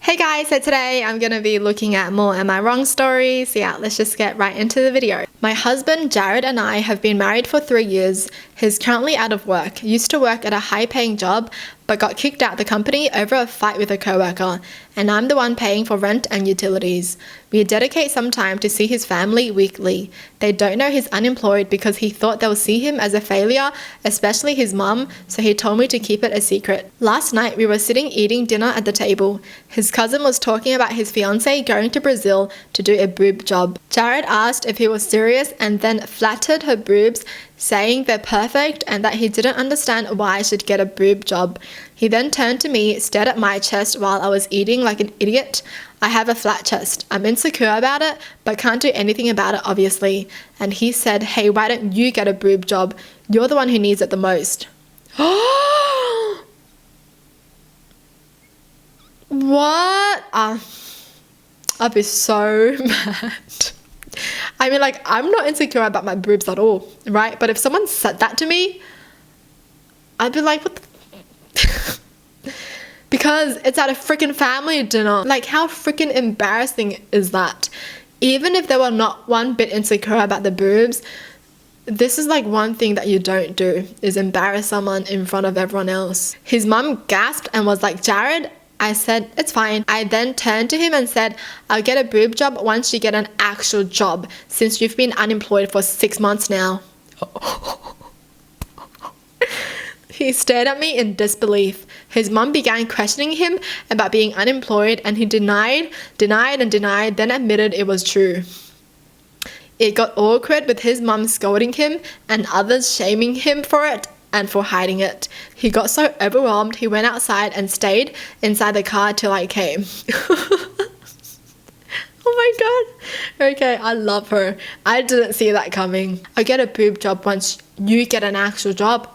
Hey guys, so today I'm going to be looking at more Am I Wrong stories. So yeah, let's just get right into the video. My husband Jared and I have been married for 3 years. He's currently out of work, used to work at a high paying job, but got kicked out the company over a fight with a coworker, and I'm the one paying for rent and utilities. We dedicate some time to see his family weekly. They don't know he's unemployed because he thought they'll see him as a failure, especially his mum, so he told me to keep it a secret. Last night we were sitting eating dinner at the table. His cousin was talking about his fiancée going to Brazil to do a boob job. Jared asked if he was serious and then flattered her boobs, saying they're perfect and that he didn't understand why I should get a boob job. He then turned to me, stared at my chest while I was eating like an idiot. I have a flat chest. I'm insecure about it, but can't do anything about it, obviously. And he said, hey, why don't you get a boob job? You're the one who needs it the most. What? I'd be so mad. I mean, like, I'm not insecure about my boobs at all, right? But if someone said that to me, I'd be like, what the because it's at a freaking family dinner. Like, how freaking embarrassing is that? Even if they were not one bit insecure about the boobs, this is like one thing that you don't do, is embarrass someone in front of everyone else. His mum gasped and was like, Jared? I said, it's fine. I then turned to him and said, I'll get a boob job once you get an actual job, since you've been unemployed for 6 months now. He stared at me in disbelief. His mum began questioning him about being unemployed, and he denied, then admitted it was true. It got awkward with his mum scolding him and others shaming him for it and for hiding it. He got so overwhelmed he went outside and stayed inside the car till I came. Oh my god. Okay, I love her. I didn't see that coming. I'll get a boob job once you get an actual job.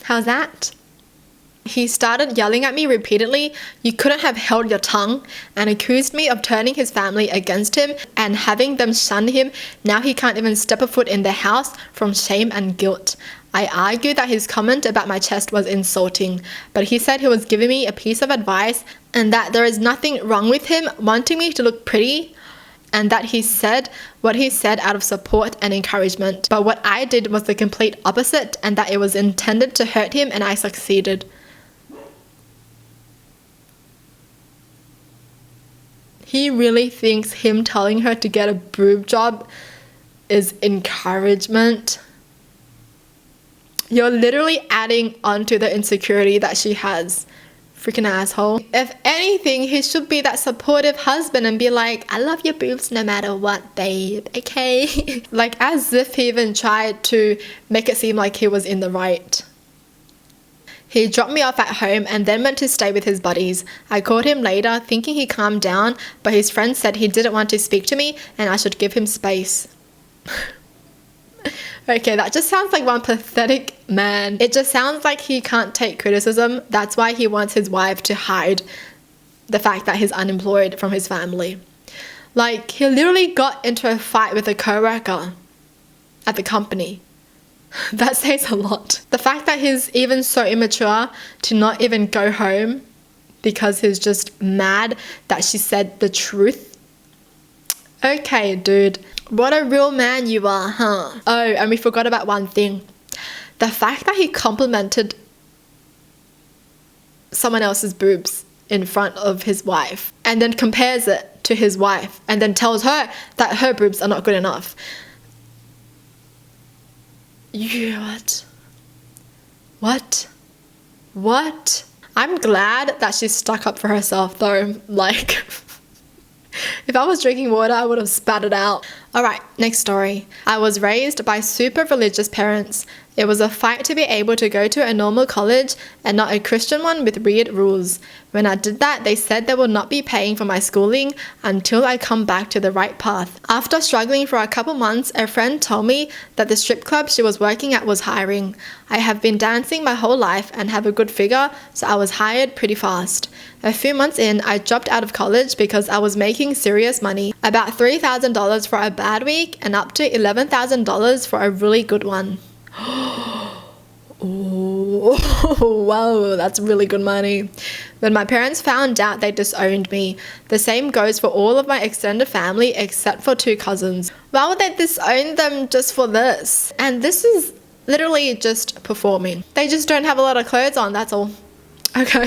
How's that? He started yelling at me repeatedly, you couldn't have held your tongue, and accused me of turning his family against him and having them shun him. Now he can't even step a foot in their house from shame and guilt. I argued that his comment about my chest was insulting, but he said he was giving me a piece of advice and that there is nothing wrong with him wanting me to look pretty, and that he said what he said out of support and encouragement. But what I did was the complete opposite, and that it was intended to hurt him, and I succeeded. He really thinks him telling her to get a boob job is encouragement. You're literally adding onto the insecurity that she has. Freaking asshole. If anything, he should be that supportive husband and be like, I love your boobs no matter what, babe, okay? Like, as if he even tried to make it seem like he was in the right. He dropped me off at home and then went to stay with his buddies. I called him later thinking he calmed down, but his friend said he didn't want to speak to me and I should give him space. Okay, that just sounds like one pathetic man. It just sounds like he can't take criticism. That's why he wants his wife to hide the fact that he's unemployed from his family. Like, he literally got into a fight with a coworker at the company. That says a lot. The fact that he's even so immature to not even go home because he's just mad that she said the truth. Okay, dude. What a real man you are, huh? Oh, and we forgot about one thing. The fact that he complimented someone else's boobs in front of his wife and then compares it to his wife and then tells her that her boobs are not good enough. What? I'm glad that she stuck up for herself though. Like, if I was drinking water, I would have spat it out. Alright, next story. I was raised by super religious parents. It was a fight to be able to go to a normal college and not a Christian one with weird rules. When I did that, they said they would not be paying for my schooling until I come back to the right path. After struggling for a couple months, a friend told me that the strip club she was working at was hiring. I have been dancing my whole life and have a good figure, so I was hired pretty fast. A few months in, I dropped out of college because I was making serious money, about $3,000 for a bad week and up to $11,000 for a really good one. Ooh. Whoa, that's really good money. When my parents found out, they disowned me. The same goes for all of my extended family except for 2 cousins. Why would they disown them just for this? And this is literally just performing. They just don't have a lot of clothes on, that's all. Okay.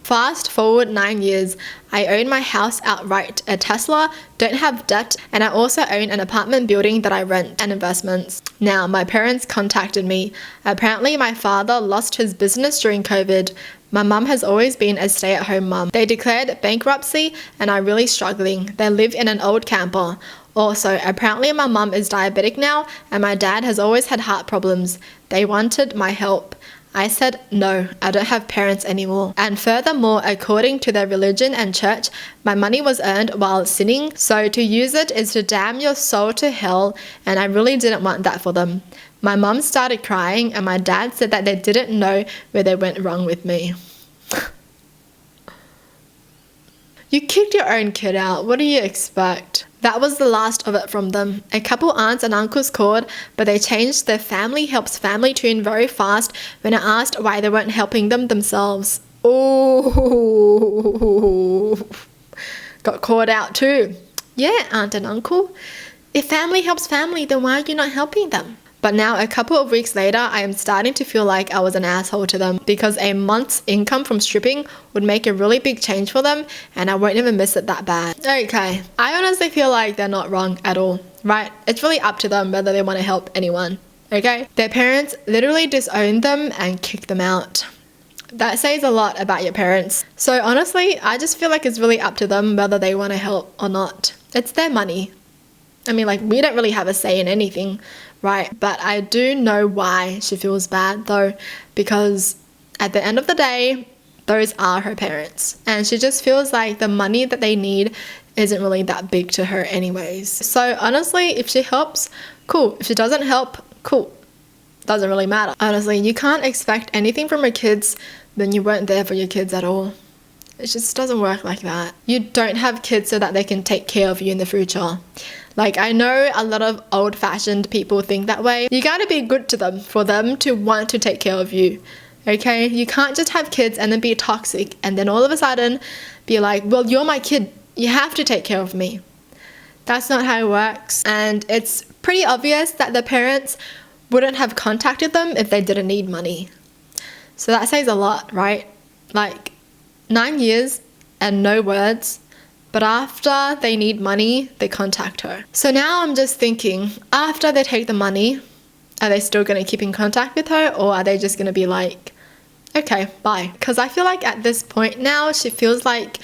Fast forward 9 years. I own my house outright, a Tesla, don't have debt, and I also own an apartment building that I rent and investments. Now, my parents contacted me. Apparently, my father lost his business during COVID. My mum has always been a stay-at-home mum. They declared bankruptcy and are really struggling. They live in an old camper. Also, apparently my mum is diabetic now and my dad has always had heart problems. They wanted my help. I said, no, I don't have parents anymore. And furthermore, according to their religion and church, my money was earned while sinning, so to use it is to damn your soul to hell, and I really didn't want that for them. My mum started crying and my dad said that they didn't know where they went wrong with me. You kicked your own kid out, what do you expect? That was the last of it from them. A couple aunts and uncles called, but they changed their family helps family tune very fast when I asked why they weren't helping them themselves. Oh, got called out too. Yeah, aunt and uncle. If family helps family, then why are you not helping them? But now, a couple of weeks later, I am starting to feel like I was an asshole to them because a month's income from stripping would make a really big change for them and I won't even miss it that bad. Okay, I honestly feel like they're not wrong at all, right? It's really up to them whether they want to help anyone, okay? Their parents literally disowned them and kicked them out. That says a lot about your parents. So honestly, I just feel like it's really up to them whether they want to help or not. It's their money. I mean, like, we don't really have a say in anything, right? But I do know why she feels bad though, because at the end of the day, those are her parents. And she just feels like the money that they need isn't really that big to her anyways. So honestly, if she helps, cool. If she doesn't help, cool. Doesn't really matter. Honestly, you can't expect anything from your kids when you weren't there for your kids at all. It just doesn't work like that. You don't have kids so that they can take care of you in the future. Like, I know a lot of old-fashioned people think that way. You gotta be good to them for them to want to take care of you, okay? You can't just have kids and then be toxic and then all of a sudden be like, well, you're my kid. You have to take care of me. That's not how it works. And it's pretty obvious that the parents wouldn't have contacted them if they didn't need money. So that says a lot, right? Like, 9 years and no words. But after they need money, they contact her. So now I'm just thinking, after they take the money, are they still going to keep in contact with her? Or are they just going to be like, okay, bye? Because I feel like at this point now, she feels like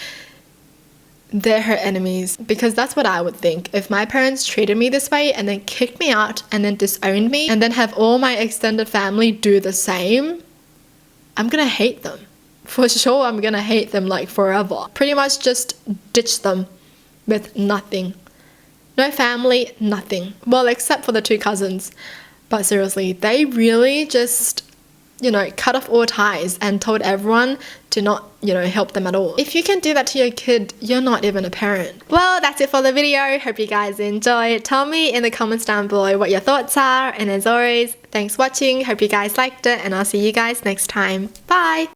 they're her enemies. Because that's what I would think. If my parents treated me this way and then kicked me out and then disowned me and then have all my extended family do the same, I'm going to hate them. For sure, I'm gonna hate them like forever. Pretty much just ditch them with nothing. No family, nothing. Well, except for the 2 cousins. But seriously, they really just, cut off all ties and told everyone to not, help them at all. If you can do that to your kid, you're not even a parent. Well, that's it for the video. Hope you guys enjoyed. Tell me in the comments down below what your thoughts are. And as always, thanks for watching. Hope you guys liked it and I'll see you guys next time. Bye!